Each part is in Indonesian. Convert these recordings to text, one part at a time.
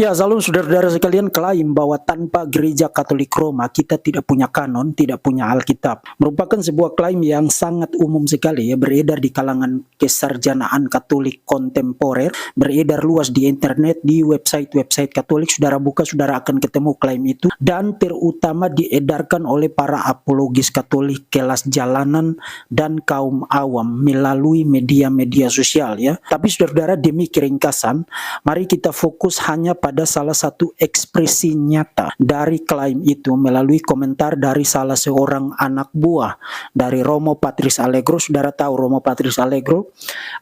Ya, salam saudara-saudara sekalian, klaim bahwa tanpa gereja Katolik Roma kita tidak punya kanon, tidak punya Alkitab. Merupakan sebuah klaim yang sangat umum sekali ya, beredar di kalangan kesarjanaan Katolik kontemporer, beredar luas di internet, di website-website Katolik. Saudara buka, saudara akan ketemu klaim itu, dan terutama diedarkan oleh para apologis Katolik kelas jalanan dan kaum awam melalui media-media sosial ya. Tapi saudara-saudara, demi keringkasan, mari kita fokus hanya pada salah satu ekspresi nyata dari klaim itu melalui komentar dari salah seorang anak buah dari Romo Patris Allegro. Saudara tahu Romo Patris Allegro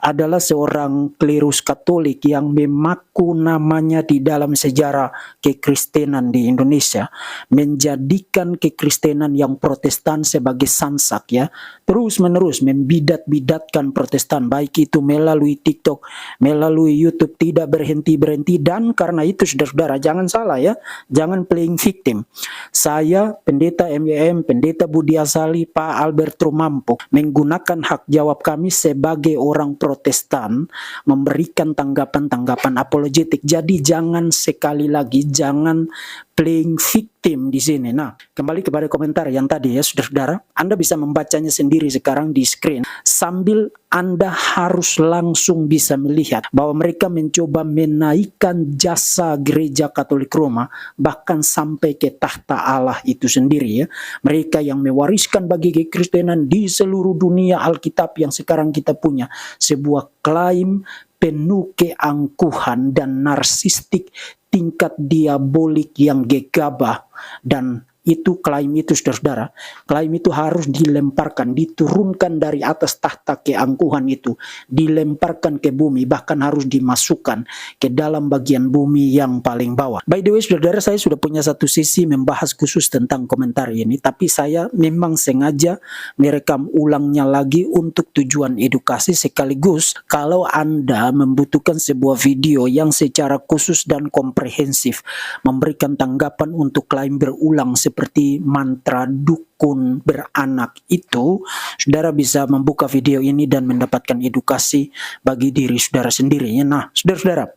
adalah seorang klerus Katolik yang memaku namanya di dalam sejarah kekristenan di Indonesia, menjadikan kekristenan yang Protestan sebagai sansak ya, terus menerus membidat-bidatkan Protestan, baik itu melalui TikTok, melalui YouTube, tidak berhenti-berhenti. Dan karena itu saudara-saudara, jangan salah ya, jangan playing victim. Saya, Pendeta MEM, Pendeta Budi Asali, Pak Albert Trumampo, menggunakan hak jawab kami sebagai orang Protestan memberikan tanggapan-tanggapan apologetik. Jadi jangan sekali lagi, jangan playing victim di sini. Nah, kembali kepada komentar yang tadi ya saudara-saudara, Anda bisa membacanya sendiri sekarang di screen, sambil Anda harus langsung bisa melihat bahwa mereka mencoba menaikkan jasa gereja Katolik Roma bahkan sampai ke tahta Allah itu sendiri ya. Mereka yang mewariskan bagi kekristenan di seluruh dunia Alkitab yang sekarang kita punya, sebuah klaim penuh keangkuhan dan narsistik tingkat diabolik yang gegabah. Dan itu klaim itu saudara-saudara, klaim itu harus dilemparkan, diturunkan dari atas tahta keangkuhan itu, dilemparkan ke bumi, bahkan harus dimasukkan ke dalam bagian bumi yang paling bawah. By the way saudara-saudara, saya sudah punya satu sesi membahas khusus tentang komentar ini, tapi saya memang sengaja merekam ulangnya lagi untuk tujuan edukasi, sekaligus kalau Anda membutuhkan sebuah video yang secara khusus dan komprehensif memberikan tanggapan untuk klaim berulang seperti mantra dukun beranak itu, saudara bisa membuka video ini dan mendapatkan edukasi bagi diri saudara sendiri. Nah, saudara-saudara,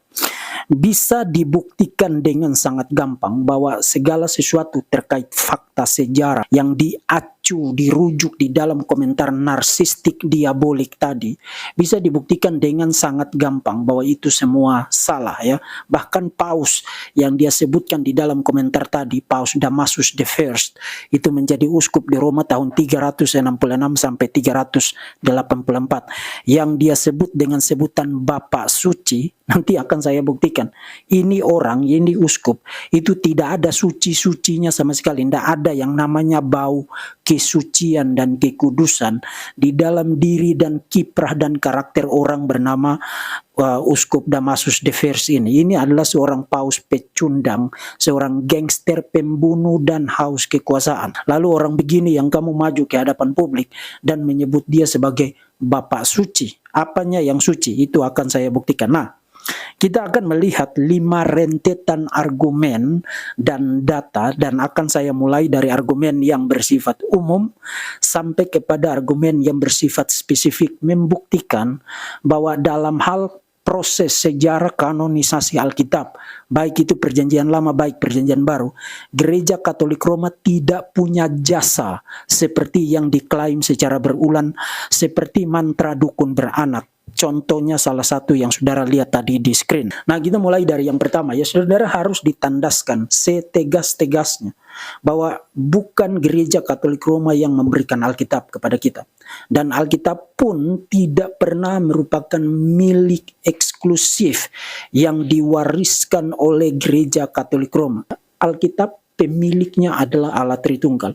bisa dibuktikan dengan sangat gampang bahwa segala sesuatu terkait fakta sejarah yang dirujuk di dalam komentar narsistik diabolik tadi, bisa dibuktikan dengan sangat gampang bahwa itu semua salah ya. Bahkan Paus yang dia sebutkan di dalam komentar tadi, Paus Damasus the First, itu menjadi uskup di Roma tahun 366 sampai 384, yang dia sebut dengan sebutan Bapak Suci. Nanti akan saya buktikan, ini orang, ini uskup, itu tidak ada suci-sucinya sama sekali. Tidak ada yang namanya bau kesucian dan kekudusan di dalam diri dan kiprah dan karakter orang bernama Uskup Damasus the First ini. Ini adalah seorang paus pecundang, seorang gangster, pembunuh, dan haus kekuasaan. Lalu orang begini yang kamu maju ke hadapan publik dan menyebut dia sebagai Bapak Suci. Apanya yang suci? Itu akan saya buktikan. Nah, kita akan melihat 5 rentetan argumen dan data, dan akan saya mulai dari argumen yang bersifat umum sampai kepada argumen yang bersifat spesifik, membuktikan bahwa dalam hal proses sejarah kanonisasi Alkitab, baik itu perjanjian lama, baik perjanjian baru, gereja Katolik Roma tidak punya jasa seperti yang diklaim secara berulang, seperti mantra dukun beranak. Contohnya salah satu yang saudara lihat tadi di screen. Nah, kita mulai dari yang pertama ya, saudara harus ditandaskan setegas-tegasnya bahwa bukan gereja Katolik Roma yang memberikan Alkitab kepada kita. Dan Alkitab pun tidak pernah merupakan milik eksklusif yang diwariskan oleh gereja Katolik Roma. Alkitab pemiliknya adalah Allah Tritunggal.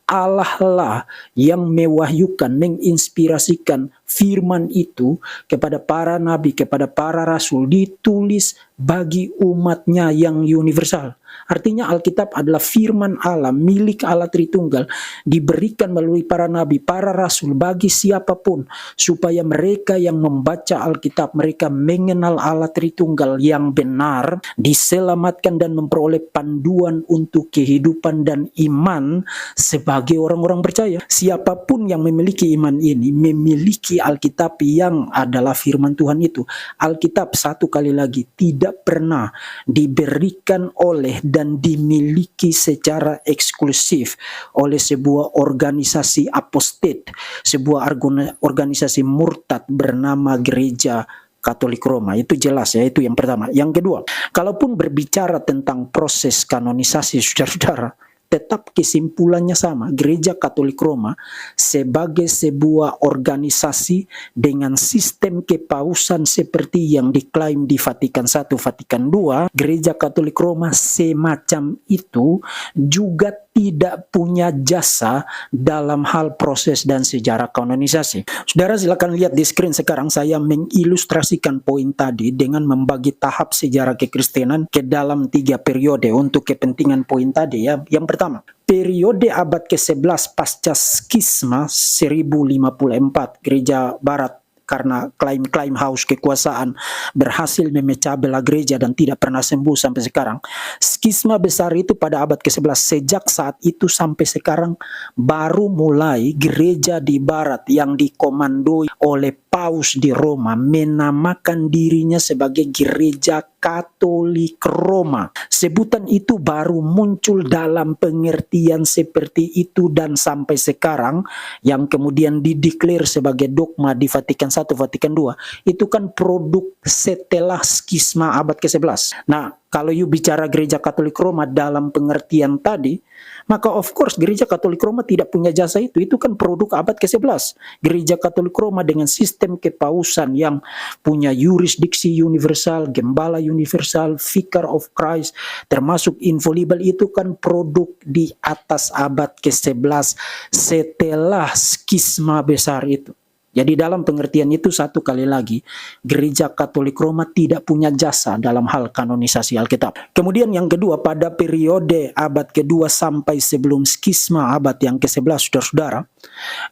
Allah lah yang mewahyukan, menginspirasikan firman itu kepada para nabi, kepada para rasul, ditulis bagi umatnya yang universal. Artinya Alkitab adalah firman Allah, milik Allah Tritunggal, diberikan melalui para nabi, para rasul, bagi siapapun, supaya mereka yang membaca Alkitab, mereka mengenal Allah Tritunggal yang benar, diselamatkan dan memperoleh panduan untuk kehidupan dan iman sebagai orang-orang percaya. Siapapun yang memiliki iman ini, memiliki Alkitab yang adalah firman Tuhan itu. Alkitab, satu kali lagi, tidak tidak pernah diberikan oleh dan dimiliki secara eksklusif oleh sebuah organisasi apostat, sebuah organisasi murtad bernama Gereja Katolik Roma. Itu jelas ya, itu yang pertama. Yang kedua, kalaupun berbicara tentang proses kanonisasi, saudara-saudara, tetap kesimpulannya sama. Gereja Katolik Roma sebagai sebuah organisasi dengan sistem kepausan seperti yang diklaim di Vatikan I, Vatikan II, Gereja Katolik Roma semacam itu juga tidak punya jasa dalam hal proses dan sejarah kanonisasi. Saudara silakan lihat di screen sekarang, saya mengilustrasikan poin tadi dengan membagi tahap sejarah kekristenan ke dalam 3 periode untuk kepentingan poin tadi ya. Yang pertama, periode abad ke-11 pasca skisma 1054, Gereja Barat karena klaim-klaim haus kekuasaan berhasil memecah belah gereja dan tidak pernah sembuh sampai sekarang. Skisma besar itu pada abad ke-11, sejak saat itu sampai sekarang baru mulai gereja di barat yang dikomandoi oleh Paus di Roma menamakan dirinya sebagai Gereja Katolik Roma. Sebutan itu baru muncul dalam pengertian seperti itu dan sampai sekarang yang kemudian dideklar sebagai dogma di Vatikan I, Vatikan II, itu kan produk setelah skisma abad ke-11. Nah, kalau you bicara Gereja Katolik Roma dalam pengertian tadi, maka of course Gereja Katolik Roma tidak punya jasa itu. Itu kan produk abad ke-11. Gereja Katolik Roma dengan sistem kepausan yang punya yurisdiksi universal, gembala universal, Vicar of Christ, termasuk infallible, itu kan produk di atas abad ke-11 setelah skisma besar itu. Jadi dalam pengertian itu, satu kali lagi, Gereja Katolik Roma tidak punya jasa dalam hal kanonisasi Alkitab. Kemudian yang kedua, pada periode abad kedua sampai sebelum skisma abad yang ke-11, saudara-saudara,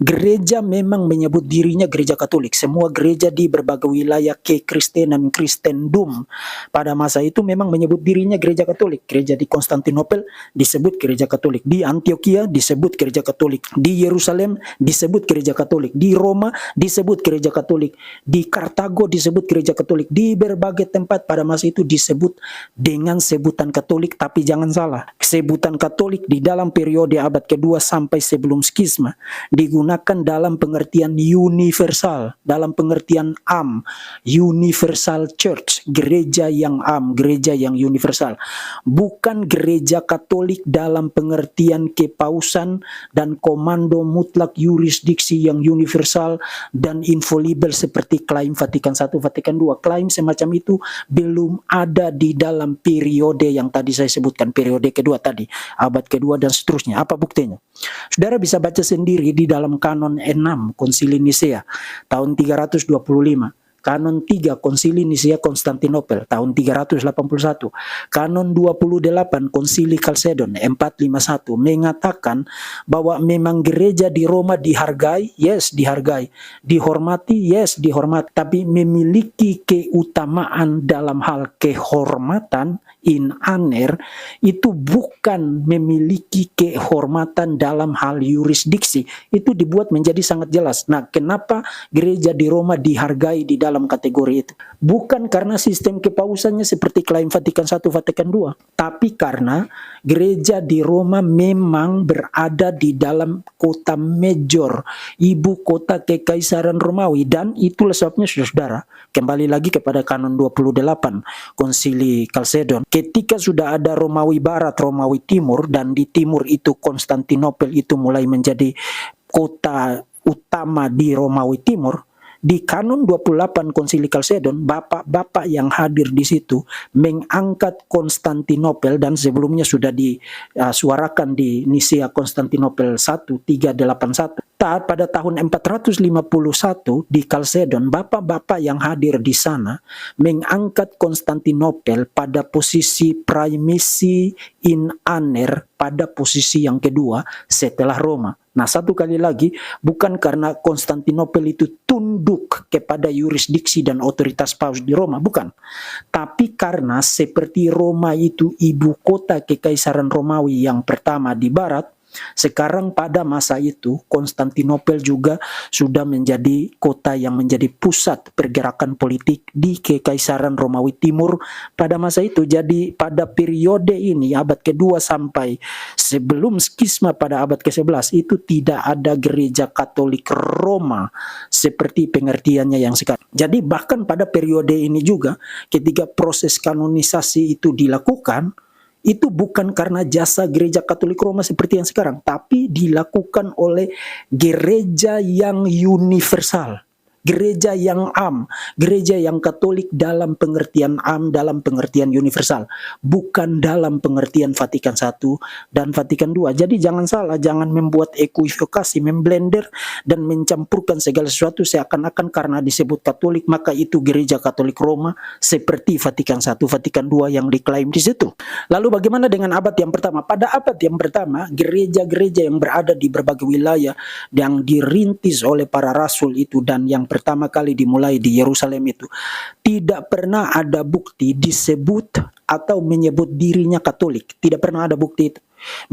gereja memang menyebut dirinya Gereja Katolik. Semua gereja di berbagai wilayah kekristenan, Kristendom pada masa itu memang menyebut dirinya Gereja Katolik. Gereja di Konstantinopel disebut Gereja Katolik, di Antioquia disebut Gereja Katolik, di Yerusalem disebut Gereja Katolik, di Roma disebut Gereja Katolik, di Kartago disebut Gereja Katolik, di berbagai tempat pada masa itu disebut dengan sebutan Katolik. Tapi jangan salah, sebutan Katolik di dalam periode abad kedua sampai sebelum skisma digunakan dalam pengertian universal, dalam pengertian universal church, gereja yang gereja yang universal, bukan gereja Katolik dalam pengertian kepausan dan komando mutlak yurisdiksi yang universal dan infallible seperti klaim Vatikan I, Vatikan II. Klaim semacam itu belum ada di dalam periode yang tadi saya sebutkan, periode kedua tadi, abad kedua dan seterusnya. Apa buktinya? Saudara bisa baca sendiri di dalam kanon 6 Konsili Nisea tahun 325. Kanon 3 Konsili Nisea Konstantinopel tahun 381. Kanon 28 Konsili Chalcedon 451 mengatakan bahwa memang gereja di Roma dihargai, yes dihargai, dihormati, yes dihormati, tapi memiliki keutamaan dalam hal kehormatan in aner, itu bukan memiliki kehormatan dalam hal yurisdiksi. Itu dibuat menjadi sangat jelas. Nah, kenapa gereja di Roma dihargai di dalam kategori itu? Bukan karena sistem kepausannya seperti klaim Vatikan I, Vatikan II, tapi karena gereja di Roma memang berada di dalam kota major, ibu kota kekaisaran Romawi, dan itulah sebabnya saudara, kembali lagi kepada kanon 28 Konsili Chalcedon, ketika sudah ada Romawi Barat, Romawi Timur, dan di timur itu Konstantinopel itu mulai menjadi kota utama di Romawi Timur, di kanon 28 Konsili Chalcedon, bapak-bapak yang hadir di situ mengangkat Konstantinopel, dan sebelumnya sudah disuarakan di Nisea Konstantinopel 1381. Pada tahun 451 di Chalcedon, bapak-bapak yang hadir di sana mengangkat Konstantinopel pada posisi primacy in aner, pada posisi yang kedua setelah Roma. Nah, satu kali lagi, bukan karena Konstantinopel itu tunduk kepada yurisdiksi dan otoritas Paus di Roma, bukan. Tapi karena seperti Roma itu ibu kota kekaisaran Romawi yang pertama di barat, Sekarang pada masa itu Konstantinopel juga sudah menjadi kota yang menjadi pusat pergerakan politik di Kekaisaran Romawi Timur pada masa itu. Jadi pada periode ini abad kedua sampai sebelum skisma pada abad ke-11 itu tidak ada gereja Katolik Roma seperti pengertiannya yang sekarang. Jadi bahkan pada periode ini juga ketika proses kanonisasi itu dilakukan, itu bukan karena jasa gereja Katolik Roma seperti yang sekarang, tapi dilakukan oleh gereja yang universal, gereja yang gereja yang Katolik dalam pengertian dalam pengertian universal, bukan dalam pengertian Vatikan I dan Vatikan II. Jadi jangan salah, jangan membuat ekuivokasi, memblender dan mencampurkan segala sesuatu seakan-akan karena disebut Katolik maka itu gereja Katolik Roma seperti Vatikan I, Vatikan II yang diklaim di situ. Lalu bagaimana dengan abad yang pertama? Pada abad yang pertama, gereja-gereja yang berada di berbagai wilayah yang dirintis oleh para rasul itu dan yang pertama kali dimulai di Yerusalem itu, tidak pernah ada bukti disebut atau menyebut dirinya Katolik. Tidak pernah ada bukti itu.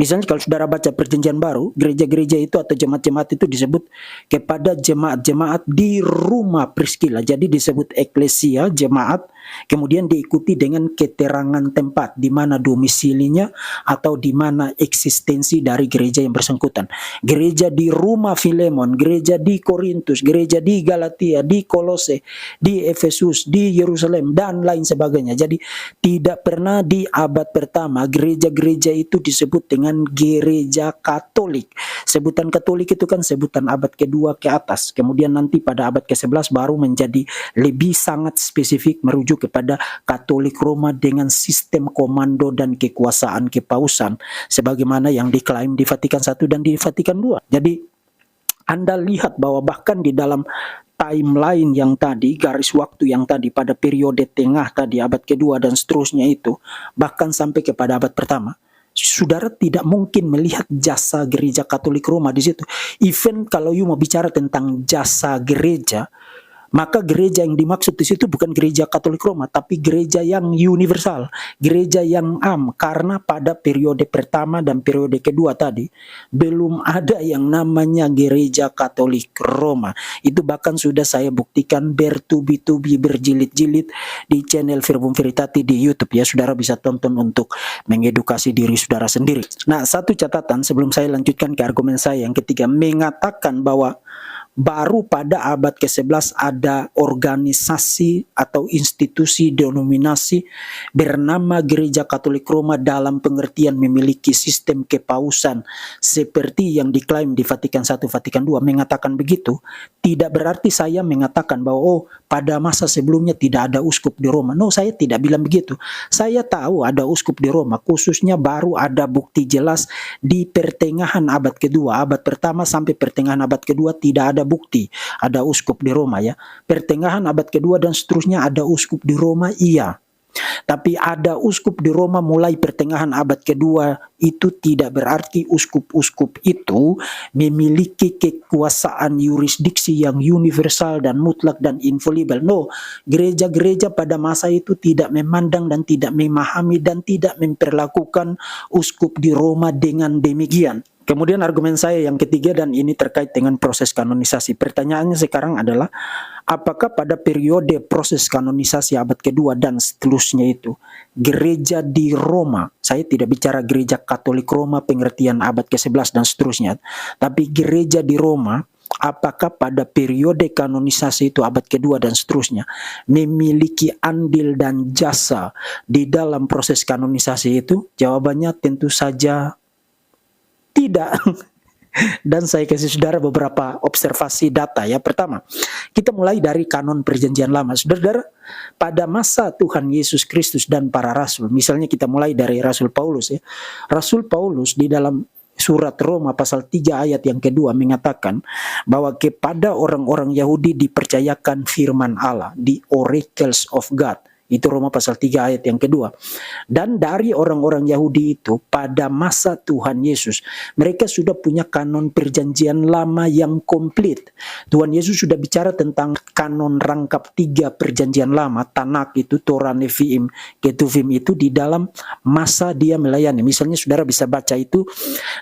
Misalnya kalau saudara baca Perjanjian Baru, gereja-gereja itu atau jemaat-jemaat itu disebut kepada jemaat-jemaat di rumah Priscilla. Jadi disebut eklesia, jemaat, kemudian diikuti dengan keterangan tempat di mana domisilinya atau di mana eksistensi dari gereja yang bersangkutan. Gereja di rumah Filemon, gereja di Korintus, gereja di Galatia, di Kolose, di Efesus, di Yerusalem dan lain sebagainya. Jadi tidak pernah di abad pertama gereja-gereja itu disebut dengan gereja Katolik. Sebutan Katolik itu kan sebutan abad kedua ke atas. Kemudian nanti pada abad ke-11 baru menjadi lebih sangat spesifik merujuk kepada Katolik Roma dengan sistem komando dan kekuasaan kepausan sebagaimana yang diklaim di Vatikan I dan di Vatikan II. Jadi Anda lihat bahwa bahkan di dalam timeline yang tadi, garis waktu yang tadi pada periode tengah tadi abad kedua dan seterusnya itu, bahkan sampai kepada abad pertama, saudara tidak mungkin melihat jasa gereja Katolik Roma di situ. Even kalau you mau bicara tentang jasa gereja, maka gereja yang dimaksud di situ bukan gereja Katolik Roma, tapi gereja yang universal, gereja yang karena pada periode pertama dan periode kedua tadi belum ada yang namanya gereja Katolik Roma. Itu bahkan sudah saya buktikan bertubi-tubi, berjilid-jilid di channel Verbum Veritate di YouTube ya. Saudara bisa tonton untuk mengedukasi diri saudara sendiri. Nah, satu catatan sebelum saya lanjutkan ke argumen saya yang ketiga, mengatakan bahwa baru pada abad ke-11 ada organisasi atau institusi denominasi bernama Gereja Katolik Roma dalam pengertian memiliki sistem kepausan seperti yang diklaim di Vatikan I, Vatikan II. Mengatakan begitu tidak berarti saya mengatakan bahwa pada masa sebelumnya tidak ada uskup di Roma. No, saya tidak bilang begitu. Saya tahu ada uskup di Roma, khususnya baru ada bukti jelas di pertengahan abad kedua. Abad pertama sampai pertengahan abad kedua tidak ada bukti ada uskup di Roma ya. Pertengahan abad kedua dan seterusnya ada uskup di Roma, iya. Tapi ada uskup di Roma mulai pertengahan abad kedua itu tidak berarti uskup-uskup itu memiliki kekuasaan yurisdiksi yang universal dan mutlak dan infalibel. No, gereja-gereja pada masa itu tidak memandang dan tidak memahami dan tidak memperlakukan uskup di Roma dengan demikian. Kemudian argumen saya yang ketiga dan ini terkait dengan proses kanonisasi. Pertanyaannya sekarang adalah apakah pada periode proses kanonisasi abad kedua dan seterusnya itu gereja di Roma, saya tidak bicara gereja Katolik Roma pengertian abad ke-11 dan seterusnya, tapi gereja di Roma, apakah pada periode kanonisasi itu abad kedua dan seterusnya memiliki andil dan jasa di dalam proses kanonisasi itu? Jawabannya tentu saja tidak. Dan saya kasih saudara beberapa observasi data ya. Pertama, kita mulai dari kanon Perjanjian Lama. Saudara, pada masa Tuhan Yesus Kristus dan para rasul, misalnya kita mulai dari Rasul Paulus ya. Rasul Paulus di dalam surat Roma pasal 3 ayat yang kedua mengatakan bahwa kepada orang-orang Yahudi dipercayakan firman Allah, the oracles of God. Itu Roma pasal 3 ayat yang kedua. Dan dari orang-orang Yahudi itu pada masa Tuhan Yesus, mereka sudah punya kanon perjanjian lama yang komplit. Tuhan Yesus sudah bicara tentang kanon rangkap 3 perjanjian lama, Tanak itu, Torah, Nevi'im, Ketuvim itu di dalam masa dia melayani. Misalnya saudara bisa baca itu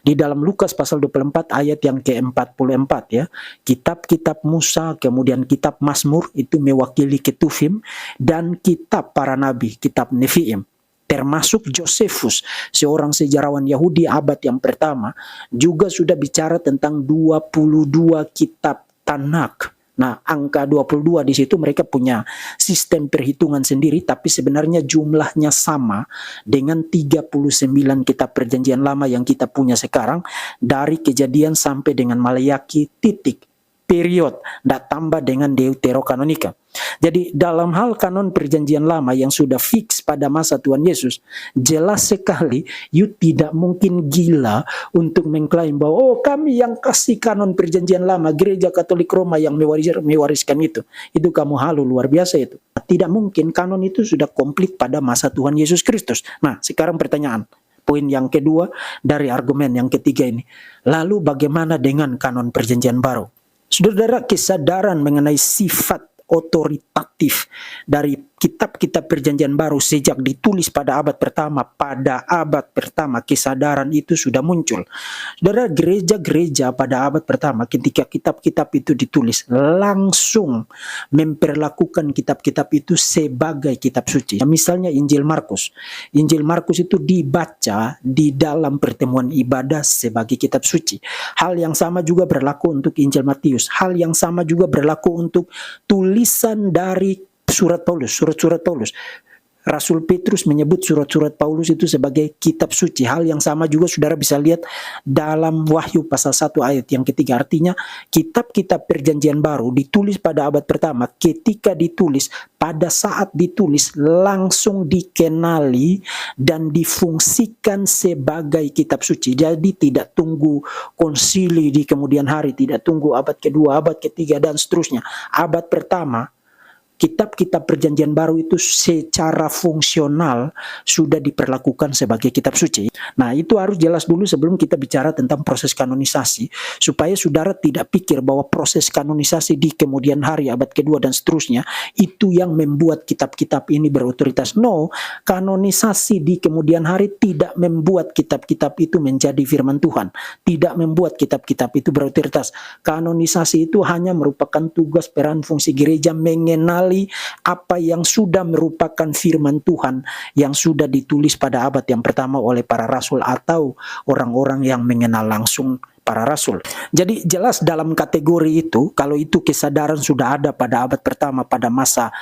di dalam Lukas pasal 24 ayat yang ke-44 ya. Kitab-kitab Musa, kemudian kitab Mazmur itu mewakili Ketuvim, dan kitab para nabi, kitab Nevi'im. Termasuk Josephus, seorang sejarawan Yahudi abad yang pertama, juga sudah bicara tentang 22 kitab Tanak. Nah, angka 22 di situ mereka punya sistem perhitungan sendiri, tapi sebenarnya jumlahnya sama dengan 39 kitab perjanjian lama yang kita punya sekarang, dari Kejadian sampai dengan Malayaki, titik, period, tidak tambah dengan Deuterokanonika. Jadi dalam hal kanon perjanjian lama yang sudah fix pada masa Tuhan Yesus, jelas sekali you tidak mungkin gila untuk mengklaim bahwa oh kami yang kasih kanon perjanjian lama, gereja Katolik Roma yang mewariskan itu. Itu kamu halu luar biasa itu. Tidak mungkin, kanon itu sudah komplit pada masa Tuhan Yesus Kristus. Nah, sekarang pertanyaan, poin yang kedua dari argumen yang ketiga ini. Lalu bagaimana dengan kanon perjanjian baru? Saudara, kesadaran mengenai sifat otoritatif dari kitab-kitab perjanjian baru sejak ditulis pada abad pertama, kesadaran itu sudah muncul. Saudara, gereja-gereja pada abad pertama ketika kitab-kitab itu ditulis langsung memperlakukan kitab-kitab itu sebagai kitab suci. Misalnya Injil Markus. Injil Markus itu dibaca di dalam pertemuan ibadah sebagai kitab suci. Hal yang sama juga berlaku untuk Injil Matius. Hal yang sama juga berlaku untuk tulisan dari surat Paulus. Rasul Petrus menyebut surat-surat Paulus itu sebagai kitab suci. Hal yang sama juga saudara bisa lihat dalam Wahyu pasal 1 ayat yang ketiga. Artinya kitab-kitab perjanjian baru ditulis pada abad pertama. Ketika ditulis, pada saat ditulis langsung dikenali dan difungsikan sebagai kitab suci. Jadi tidak tunggu konsili di kemudian hari, tidak tunggu abad kedua, abad ketiga dan seterusnya. Abad pertama, kitab-kitab perjanjian baru itu secara fungsional sudah diperlakukan sebagai kitab suci. Nah, itu harus jelas dulu sebelum kita bicara tentang proses kanonisasi, supaya saudara tidak pikir bahwa proses kanonisasi di kemudian hari, abad kedua dan seterusnya itu yang membuat kitab-kitab ini berotoritas. No, kanonisasi di kemudian hari tidak membuat kitab-kitab itu menjadi firman Tuhan, tidak membuat kitab-kitab itu berotoritas. Kanonisasi itu hanya merupakan tugas peran fungsi gereja mengenal apa yang sudah merupakan firman Tuhan yang sudah ditulis pada abad yang pertama oleh para rasul atau orang-orang yang mengenal langsung para rasul. Jadi jelas dalam kategori itu, kalau itu kesadaran sudah ada pada abad pertama, pada masa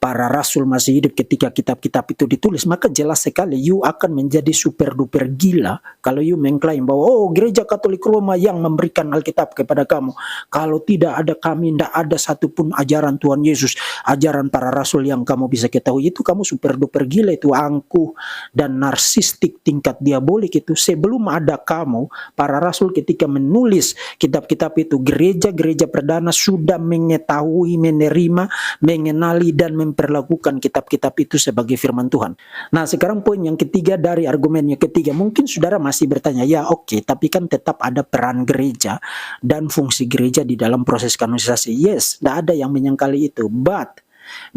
para rasul masih hidup ketika kitab-kitab itu ditulis, maka jelas sekali you akan menjadi super duper gila kalau you mengklaim bahwa oh gereja Katolik Roma yang memberikan Alkitab kepada kamu. Kalau tidak ada kami, tidak ada satupun ajaran Tuhan Yesus, ajaran para rasul yang kamu bisa ketahui. Itu kamu super duper gila, itu angkuh dan narsistik tingkat diabolik itu. Sebelum ada kamu, para rasul ketika menulis kitab-kitab itu, gereja-gereja perdana sudah mengetahui, menerima, mengenali dan memperlakukan kitab-kitab itu sebagai firman Tuhan. Nah, sekarang poin yang ketiga dari argumen yang ketiga. Mungkin saudara masih bertanya, ya oke, tapi kan tetap ada peran gereja dan fungsi gereja di dalam proses kanonisasi. Yes, tidak ada yang menyangkali itu. But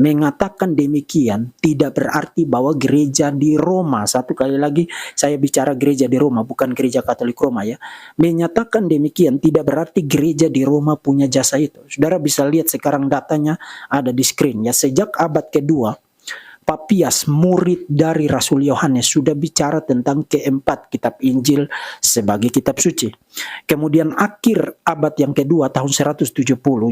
mengatakan demikian tidak berarti bahwa gereja di Roma, satu kali lagi saya bicara gereja di Roma, bukan gereja Katolik Roma ya. Menyatakan demikian tidak berarti gereja di Roma punya jasa itu. Saudara bisa lihat sekarang datanya ada di screen ya. Sejak abad kedua, Papias, murid dari Rasul Yohanes, sudah bicara tentang keempat kitab Injil sebagai kitab suci. Kemudian akhir abad yang kedua tahun 170,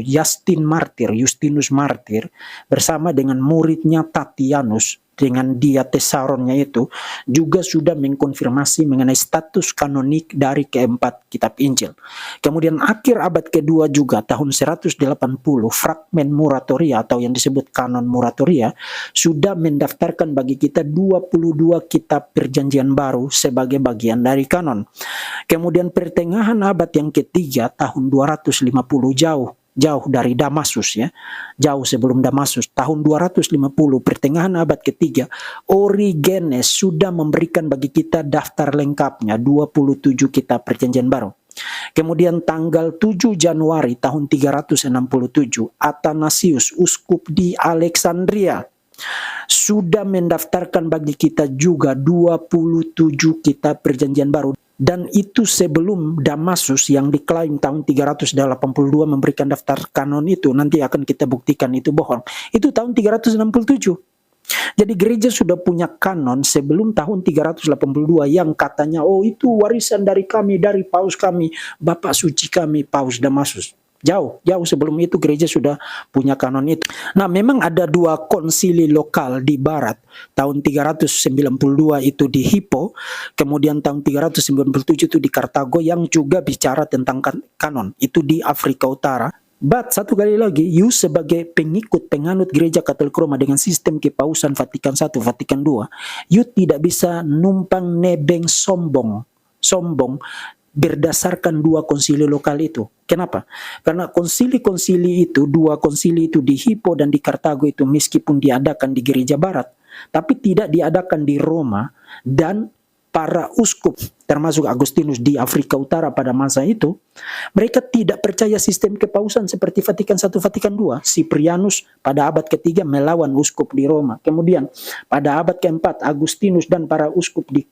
Justinus Martir bersama dengan muridnya Tatianus dengan dia Tesaronnya itu juga sudah mengkonfirmasi mengenai status kanonik dari keempat kitab Injil. Kemudian akhir abad kedua juga tahun 180, fragmen Muratoria atau yang disebut kanon Muratoria sudah mendaftarkan bagi kita 22 kitab perjanjian baru sebagai bagian dari kanon. Kemudian pertengahan abad yang ketiga tahun 250, jauh jauh dari Damaskus ya, jauh sebelum Damaskus, tahun 250 pertengahan abad ketiga, Origenes sudah memberikan bagi kita daftar lengkapnya 27 kitab Perjanjian Baru. Kemudian tanggal 7 Januari tahun 367, Athanasius, uskup di Alexandria, sudah mendaftarkan bagi kita juga 27 kitab Perjanjian Baru. Dan itu sebelum Damaskus yang diklaim tahun 382 memberikan daftar kanon itu. Nanti akan kita buktikan itu bohong. Itu tahun 367. Jadi gereja sudah punya kanon sebelum tahun 382 yang katanya, oh itu warisan dari kami, dari paus kami, Bapak suci kami, Paus Damaskus. Jauh sebelum itu gereja sudah punya kanon itu. Nah, memang ada dua konsili lokal di barat. Tahun 392 itu di Hippo, kemudian tahun 397 itu di Kartago yang juga bicara tentang kanon. Itu di Afrika Utara. But satu kali lagi, you sebagai pengikut penganut gereja Katolik Roma dengan sistem kepausan Vatikan I, Vatikan II, you tidak bisa numpang nebeng sombong berdasarkan dua konsili lokal itu. Kenapa? Karena konsili-konsili itu, dua konsili itu di Hippo dan di Kartago itu meskipun diadakan di gereja barat, tapi tidak diadakan di Roma, dan para uskup termasuk Agustinus di Afrika Utara pada masa itu, mereka tidak percaya sistem kepausan seperti Vatikan I, Vatikan II. Cyprianus pada abad ketiga melawan uskup di Roma. Kemudian pada abad keempat, Agustinus dan para uskup di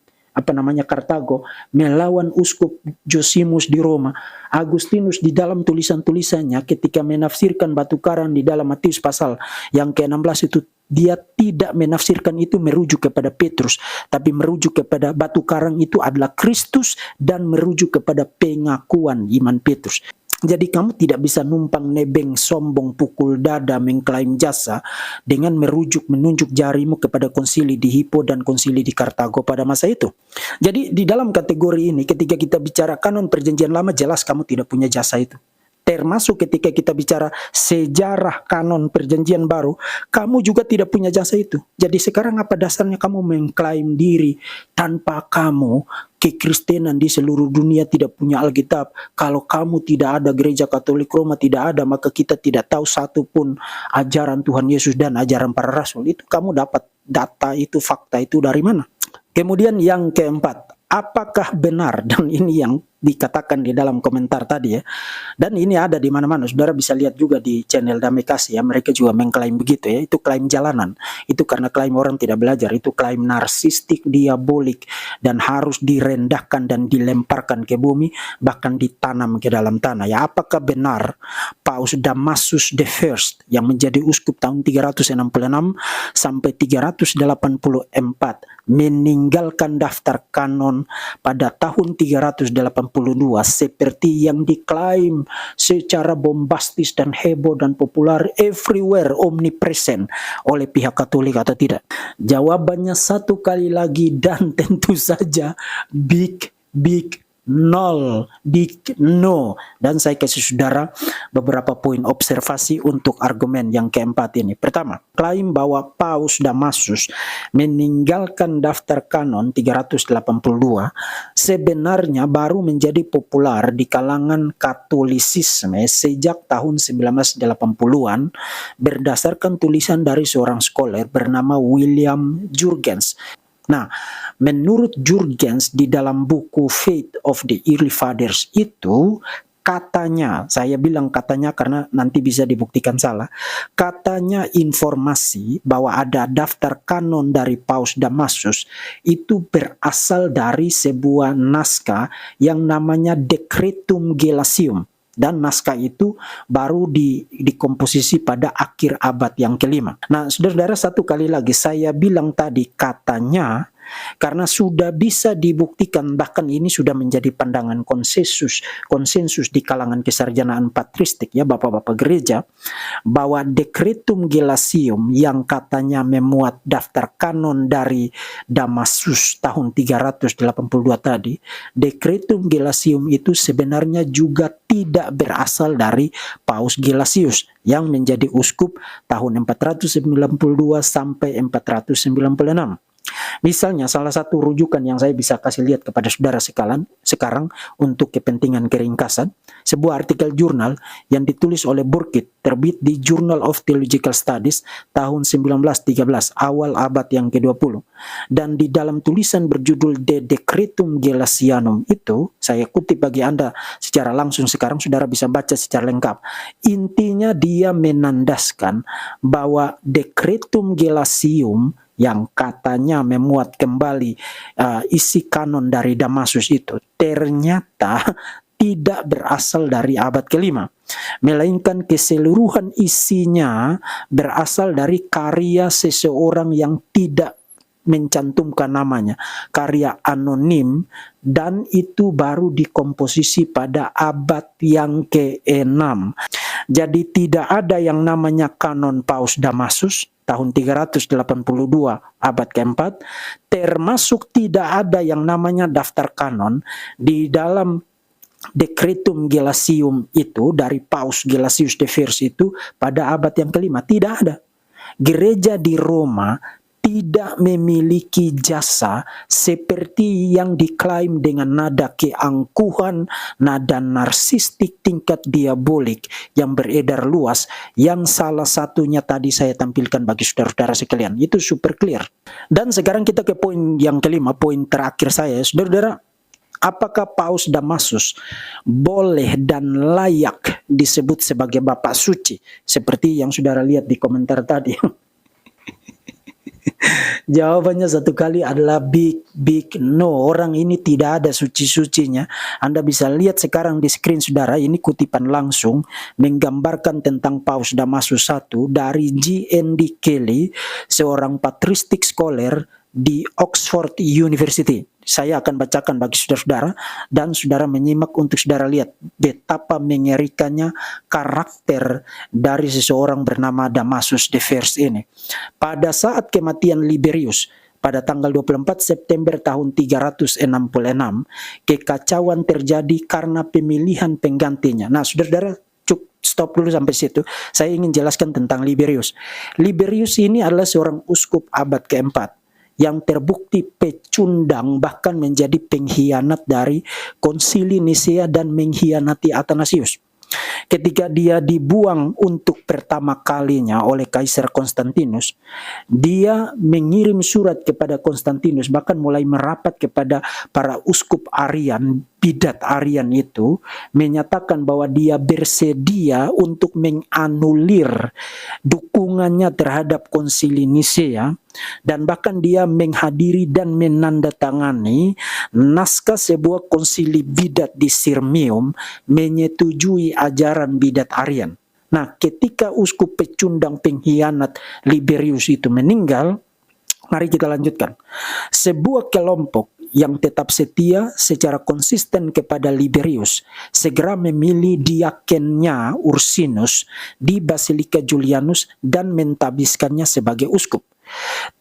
Kartago melawan uskup Josimus di Roma. Agustinus di dalam tulisan-tulisannya ketika menafsirkan batu karang di dalam Matius pasal yang ke-16 itu, dia tidak menafsirkan itu merujuk kepada Petrus, tapi merujuk kepada batu karang itu adalah Kristus dan merujuk kepada pengakuan iman Petrus. Jadi kamu tidak bisa numpang nebeng, sombong, pukul dada, mengklaim jasa dengan menunjuk jarimu kepada konsili di Hippo dan konsili di Kartago pada masa itu. Jadi di dalam kategori ini ketika kita bicara kanon Perjanjian Lama, jelas kamu tidak punya jasa itu. Termasuk ketika kita bicara sejarah kanon Perjanjian Baru, kamu juga tidak punya jasa itu. Jadi sekarang apa dasarnya kamu mengklaim diri tanpa kamu kekristenan di seluruh dunia tidak punya Alkitab? Kalau kamu tidak ada gereja Katolik Roma, tidak ada, maka kita tidak tahu satu pun ajaran Tuhan Yesus dan ajaran para rasul. Itu kamu dapat data itu, fakta itu dari mana? Kemudian yang keempat, apakah benar, dan ini yang dikatakan di dalam komentar tadi ya, dan ini ada di mana-mana, saudara bisa lihat juga di channel Damai Kasih ya, mereka juga mengklaim begitu ya. Itu klaim jalanan, itu karena klaim orang tidak belajar, itu klaim narsistik, diabolik, dan harus direndahkan dan dilemparkan ke bumi, bahkan ditanam ke dalam tanah ya. Apakah benar Paus Damasus the First yang menjadi uskup tahun 366 sampai 384 meninggalkan daftar kanon pada tahun 382 seperti yang diklaim secara bombastis dan heboh dan populer everywhere, omnipresent oleh pihak Katolik atau tidak? Jawabannya satu kali lagi dan tentu saja big no. Dan saya kasih saudara beberapa poin observasi untuk argumen yang keempat ini. Pertama, klaim bahwa Paus Damasus meninggalkan daftar kanon 382 sebenarnya baru menjadi populer di kalangan Katolisisme sejak tahun 1980-an berdasarkan tulisan dari seorang scholar bernama William Jurgens. Nah, menurut Jurgens di dalam buku Faith of the Early Fathers itu, katanya, saya bilang katanya karena nanti bisa dibuktikan salah, katanya informasi bahwa ada daftar kanon dari Paus Damasus itu berasal dari sebuah naskah yang namanya Decretum Gelasium. Dan naskah itu baru dikomposisi pada akhir abad yang kelima. Nah, saudara-saudara, satu kali lagi saya bilang tadi katanya, karena sudah bisa dibuktikan, bahkan ini sudah menjadi pandangan konsensus di kalangan kesarjanaan patristik ya, bapak-bapak gereja, bahwa Decretum Gelasium yang katanya memuat daftar kanon dari Damasus tahun 382 tadi, Decretum Gelasium itu sebenarnya juga tidak berasal dari Paus Gelasius yang menjadi uskup tahun 492 sampai 496. Misalnya salah satu rujukan yang saya bisa kasih lihat kepada saudara sekarang untuk kepentingan keringkasan, sebuah artikel jurnal yang ditulis oleh Burkitt, terbit di Journal of Theological Studies tahun 1913, awal abad yang ke-20. Dan di dalam tulisan berjudul De Decretum Gelasianum itu, saya kutip bagi Anda secara langsung sekarang, saudara bisa baca secara lengkap. Intinya dia menandaskan bahwa Decretum Gelasium yang katanya memuat kembali isi kanon dari Damasus itu ternyata tidak berasal dari abad kelima, melainkan keseluruhan isinya berasal dari karya seseorang yang tidak mencantumkan namanya, karya anonim, dan itu baru dikomposisi pada abad yang ke-6. Jadi tidak ada yang namanya kanon Paus Damasus tahun 382 abad ke-4, termasuk tidak ada yang namanya daftar kanon di dalam Decretum Gelasium itu dari Paus Gelasius the First itu pada abad yang ke-5. Tidak ada. Gereja di Roma tidak memiliki jasa seperti yang diklaim dengan nada keangkuhan, nada narsistik tingkat diabolik yang beredar luas, yang salah satunya tadi saya tampilkan bagi saudara-saudara sekalian. Itu super clear. Dan sekarang kita ke poin yang kelima, poin terakhir saya. Saudara-saudara, apakah Paus Damasus boleh dan layak disebut sebagai Bapak Suci? Seperti yang saudara lihat di komentar tadi. Jawabannya satu kali adalah big no. Orang ini tidak ada suci-sucinya. Anda bisa lihat sekarang di screen saudara, ini kutipan langsung menggambarkan tentang Paus Damasus I dari G.N.D. Kelly, seorang patristic scholar di Oxford University. Saya akan bacakan bagi saudara-saudara dan saudara menyimak untuk saudara lihat betapa mengerikannya karakter dari seseorang bernama Damasus the First ini. Pada saat kematian Liberius pada tanggal 24 September tahun 366, kekacauan terjadi karena pemilihan penggantinya. Nah, saudara-saudara, stop dulu sampai situ. Saya ingin jelaskan tentang Liberius. Liberius ini adalah seorang uskup abad ke-4 yang terbukti pecundang, bahkan menjadi pengkhianat dari Konsili Nisea dan mengkhianati Athanasius. Ketika dia dibuang untuk pertama kalinya oleh Kaisar Konstantinus, dia mengirim surat kepada Konstantinus, bahkan mulai merapat kepada para uskup Arian, bidat Arian itu, menyatakan bahwa dia bersedia untuk menganulir dukungannya terhadap Konsili Nisea, dan bahkan dia menghadiri dan menandatangani naskah sebuah konsili bidat di Sirmium menyetujui ajaran bidat Arian. Nah, ketika uskup pecundang pengkhianat Liberius itu meninggal, mari kita lanjutkan. Sebuah kelompok yang tetap setia secara konsisten kepada Liberius segera memilih diakennya Ursinus di Basilika Julianus dan mentabiskannya sebagai uskup.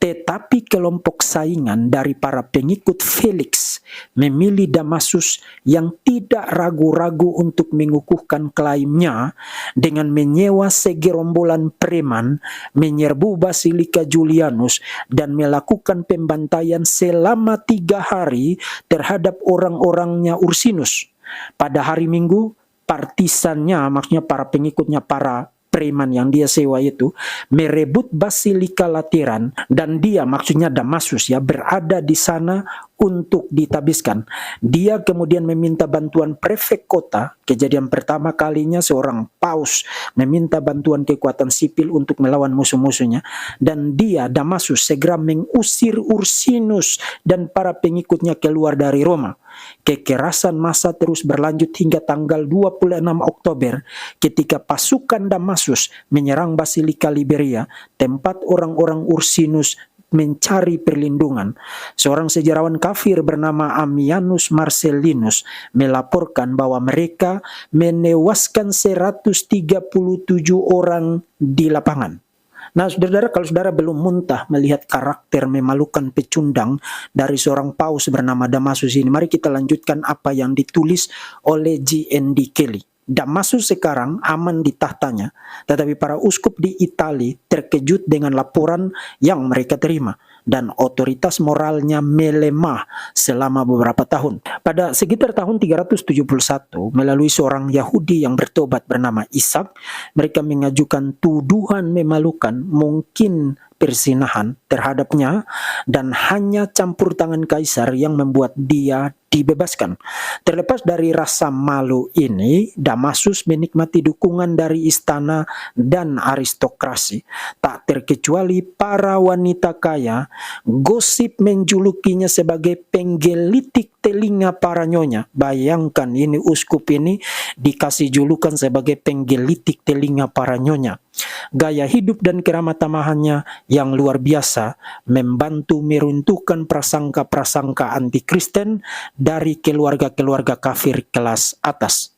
Tetapi kelompok saingan dari para pengikut Felix memilih Damasus yang tidak ragu-ragu untuk mengukuhkan klaimnya dengan menyewa segerombolan preman, menyerbu Basilika Julianus dan melakukan pembantaian selama 3 hari terhadap orang-orangnya Ursinus. Pada hari Minggu, partisannya, maksudnya para pengikutnya, para preman yang dia sewa itu, merebut Basilika Lateran, dan dia, maksudnya Damasus ya, berada di sana untuk ditabiskan. Dia kemudian meminta bantuan prefek kota. Kejadian pertama kalinya seorang paus meminta bantuan kekuatan sipil untuk melawan musuh-musuhnya, dan dia, Damasus, segera mengusir Ursinus dan para pengikutnya keluar dari Roma. Kekerasan massa terus berlanjut hingga tanggal 26 Oktober ketika pasukan Damasus menyerang Basilika Liberia, tempat orang-orang Ursinus mencari perlindungan. Seorang sejarawan kafir bernama Ammianus Marcellinus melaporkan bahwa mereka menewaskan 137 orang di lapangan. Nah, saudara-saudara, kalau saudara belum muntah melihat karakter memalukan pecundang dari seorang paus bernama Damasus ini, mari kita lanjutkan apa yang ditulis oleh G.N.D. Kelly. Damasus sekarang aman di tahtanya, tetapi para uskup di Italia terkejut dengan laporan yang mereka terima dan otoritas moralnya melemah selama beberapa tahun. Pada sekitar tahun 371, melalui seorang Yahudi yang bertobat bernama Ishak, mereka mengajukan tuduhan memalukan, mungkin persinahan terhadapnya, dan hanya campur tangan kaisar yang membuat dia dibebaskan. Terlepas dari rasa malu ini, Damasus menikmati dukungan dari istana dan aristokrasi. Tak terkecuali para wanita kaya, gosip menjulukinya sebagai penggelitik telinga para nyonya. Bayangkan ini uskup ini dikasih julukan sebagai penggelitik telinga para nyonya. Gaya hidup dan keramat tamahannya yang luar biasa membantu meruntuhkan prasangka-prasangka anti-Kristen dari keluarga-keluarga kafir kelas atas.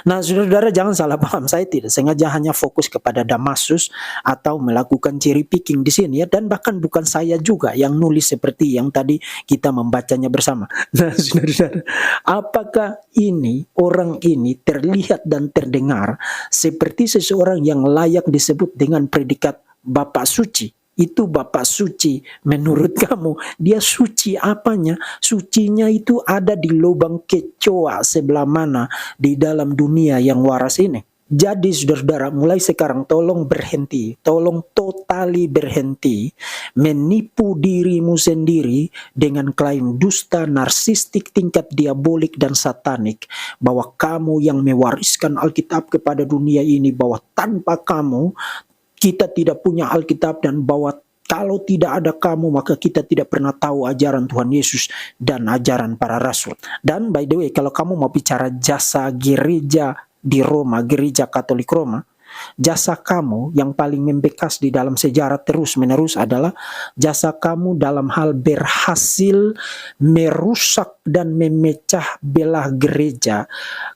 Nah, saudara-saudara, jangan salah paham, saya tidak sengaja hanya fokus kepada Damasus atau melakukan cherry picking di sini ya, dan bahkan bukan saya juga yang nulis seperti yang tadi kita membacanya bersama. Nah, saudara-saudara, apakah orang ini terlihat dan terdengar seperti seseorang yang layak disebut dengan predikat Bapak Suci? Itu Bapak suci. Menurut kamu, dia suci apanya? Sucinya itu ada di lubang kecoa sebelah mana di dalam dunia yang waras ini. Jadi saudara-saudara, mulai sekarang tolong berhenti, tolong totali berhenti menipu dirimu sendiri dengan klaim dusta, narsistik, tingkat diabolik dan satanik, bahwa kamu yang mewariskan Alkitab kepada dunia ini, bahwa tanpa kamu kita tidak punya Alkitab, dan bahwa kalau tidak ada kamu maka kita tidak pernah tahu ajaran Tuhan Yesus dan ajaran para rasul. Dan by the way, kalau kamu mau bicara jasa gereja di Roma, gereja Katolik Roma, jasa kamu yang paling membekas di dalam sejarah terus-menerus adalah jasa kamu dalam hal berhasil merusak dan memecah belah gereja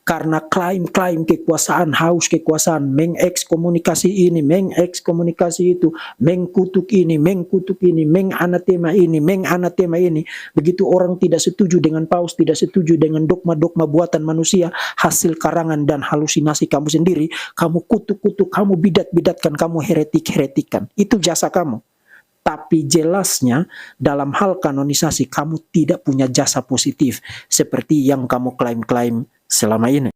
karena klaim-klaim kekuasaan, haus kekuasaan, mengekskomunikasi ini, mengekskomunikasi itu, mengkutuk ini, menganatema ini. Begitu orang tidak setuju dengan paus, tidak setuju dengan dogma-dogma buatan manusia, hasil karangan dan halusinasi kamu sendiri, kamu kutuk, kamu bidat-bidatkan, kamu heretik-heretikan. Itu jasa kamu. Tapi jelasnya dalam hal kanonisasi kamu tidak punya jasa positif seperti yang kamu klaim-klaim selama ini.